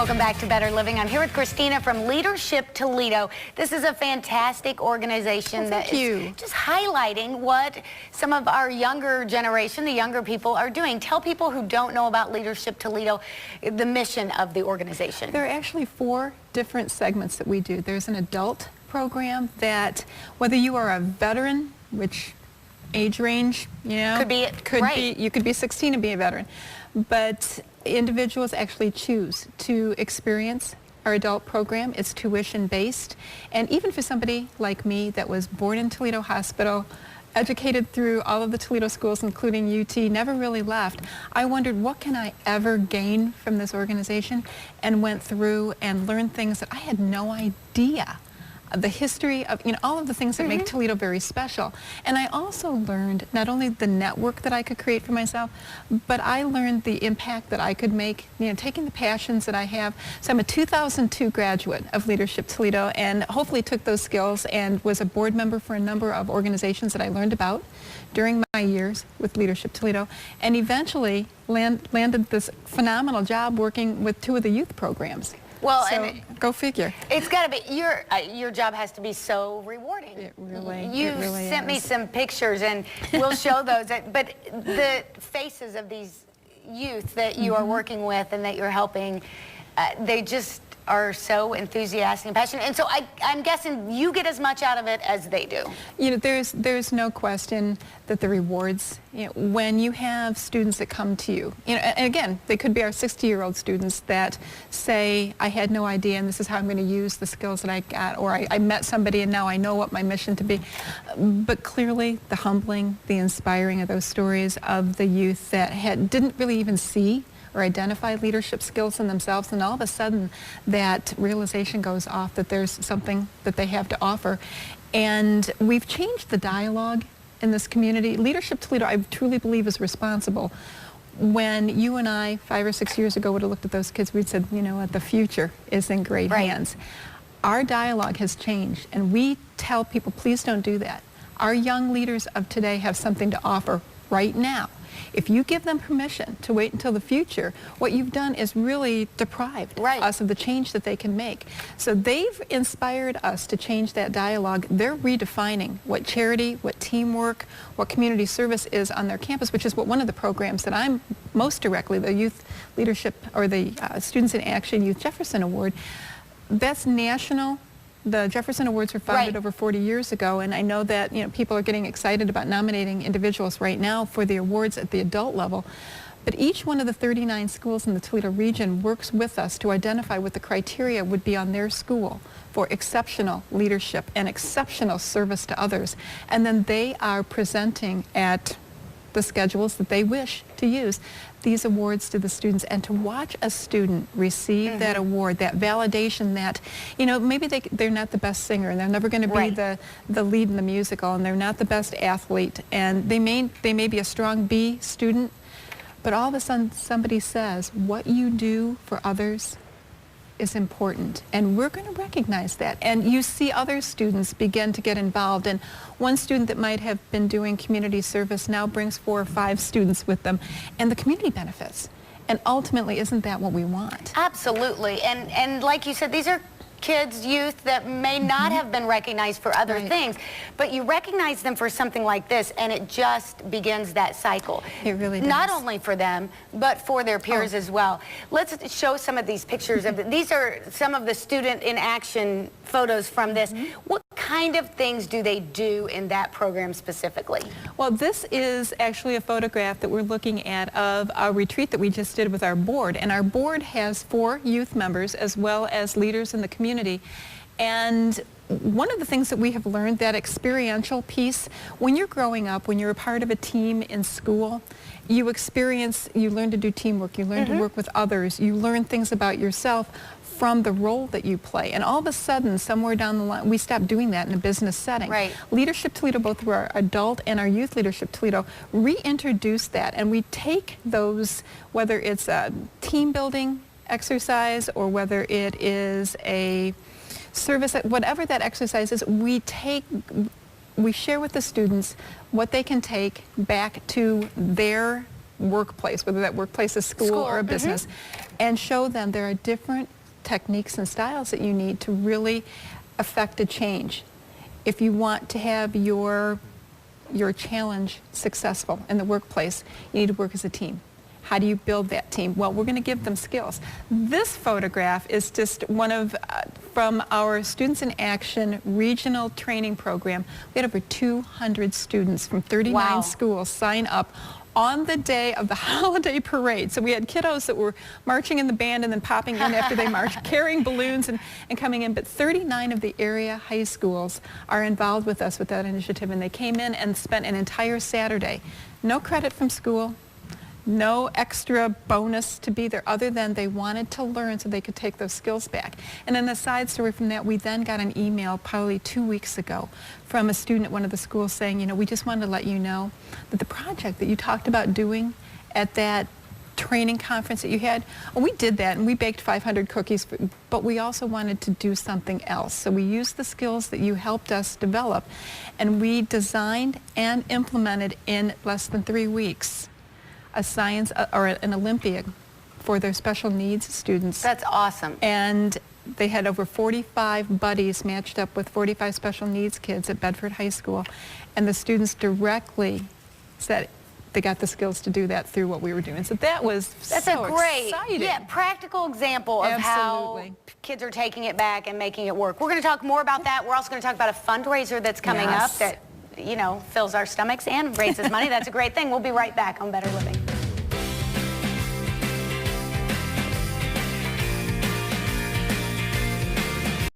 Welcome back to Better Living. I'm here with Christina from Leadership Toledo. This is a fantastic organization that is just highlighting what some of our younger generation, the younger people, are doing. Tell people who don't know about Leadership Toledo the mission of the organization. There are actually 4 different segments that we do. There's an adult program that, whether you are a veteran, which age range, you know, you could be 16 and be a veteran, but individuals actually choose to experience our adult program. It's tuition based, and even for somebody like me that was born in Toledo Hospital, educated through all of the Toledo schools, including UT, never really left, I wondered, what can I ever gain from this organization? And went through and learned things that I had no idea. The history of, you know, all of the things that make Toledo very special. And I also learned not only the network that I could create for myself, but I learned the impact that I could make, you know, taking the passions that I have. So I'm a 2002 graduate of Leadership Toledo, and hopefully took those skills and was a board member for a number of organizations that I learned about during my years with Leadership Toledo, and eventually landed this phenomenal job working with 2 of the youth programs. Well, so, and go figure. It's got to be, your job has to be so rewarding. It really sent me some pictures, and we'll show those. But the faces of these youth that you are working with and that you're helping, they just are so enthusiastic and passionate. And so I'm guessing you get as much out of it as they do. You know, there's no question that the rewards, you know, when you have students that come to you, you know, and again, they could be our 60-year-old students that say, I had no idea and this is how I'm going to use the skills that I got, or I met somebody and now I know what my mission to be. But clearly the humbling, the inspiring of those stories of the youth that didn't really even see or identify leadership skills in themselves, and all of a sudden that realization goes off that there's something that they have to offer. And we've changed the dialogue in this community. Leadership Toledo, I truly believe, is responsible. When you and I 5 or 6 years ago would have looked at those kids, we'd said, you know what, the future is in great hands. Our dialogue has changed, and we tell people, please don't do that. Our young leaders of today have something to offer right now. If you give them permission to wait until the future, what you've done is really deprived us of the change that they can make. So they've inspired us to change that dialogue. They're redefining what charity, what teamwork, what community service is on their campus, which is what one of the programs that I'm most directly, the Youth Leadership, or the Students in Action Youth Jefferson Award, that's national. The Jefferson Awards were founded over 40 years ago, and I know that, you know, people are getting excited about nominating individuals right now for the awards at the adult level. But each one of the 39 schools in the Toledo region works with us to identify what the criteria would be on their school for exceptional leadership and exceptional service to others. And then they are presenting at the schedules that they wish to use these awards to the students, and to watch a student receive that award, that validation that, you know, maybe they're not the best singer and they're never going to be the lead in the musical, and they're not the best athlete, and they may be a strong B student, but all of a sudden somebody says, what you do for others is important, and we're going to recognize that. And you see other students begin to get involved, and one student that might have been doing community service now brings 4 or 5 students with them, and the community benefits. And ultimately, isn't that what we want? Absolutely. And like you said, these are kids, youth that may not have been recognized for other things, but you recognize them for something like this, and it just begins that cycle. It really does. Not only for them, but for their peers as well. Let's show some of these pictures. These are some of the student in action photos from this. What kind of things do they do in that program specifically? Well, this is actually a photograph that we're looking at of a retreat that we just did with our board, and our board has 4 youth members as well as leaders in the community. And one of the things that we have learned, that experiential piece, when you're growing up, when you're a part of a team in school, you learn to do teamwork, you learn to work with others, you learn things about yourself from the role that you play. And all of a sudden, somewhere down the line, we stopped doing that in a business setting. Leadership Toledo, both through our adult and our youth Leadership Toledo, reintroduced that, and we take those, whether it's a team building exercise or whether it is a service, whatever that exercise is, we share with the students what they can take back to their workplace, whether that workplace is school or a business, and show them there are different techniques and styles that you need to really affect a change. If you want to have your challenge successful in the workplace, you need to work as a team. How do you build that team? Well, we're going to give them skills. This photograph is just one of, from our Students in Action regional training program. We had over 200 students from 39 schools sign up on the day of the holiday parade. So we had kiddos that were marching in the band and then popping in after they marched, carrying balloons and coming in. But 39 of the area high schools are involved with us with that initiative, and they came in and spent an entire Saturday. No credit from school, no extra bonus to be there other than they wanted to learn so they could take those skills back. And then a side story from that, we then got an email probably 2 weeks ago from a student at one of the schools saying, you know, we just wanted to let you know that the project that you talked about doing at that training conference that you had, well, we did that and we baked 500 cookies, but we also wanted to do something else. So we used the skills that you helped us develop, and we designed and implemented in less than 3 weeks a science or an Olympiad for their special needs students. That's awesome. And they had over 45 buddies matched up with 45 special needs kids at Bedford High School. And the students directly said they got the skills to do that through what we were doing. So that was That's so a great, exciting. yeah, practical example of how kids are taking it back and making it work. We're going to talk more about that. We're also going to talk about a fundraiser that's coming up that, you know, fills our stomachs and raises money. That's a great thing. We'll be right back on Better Living.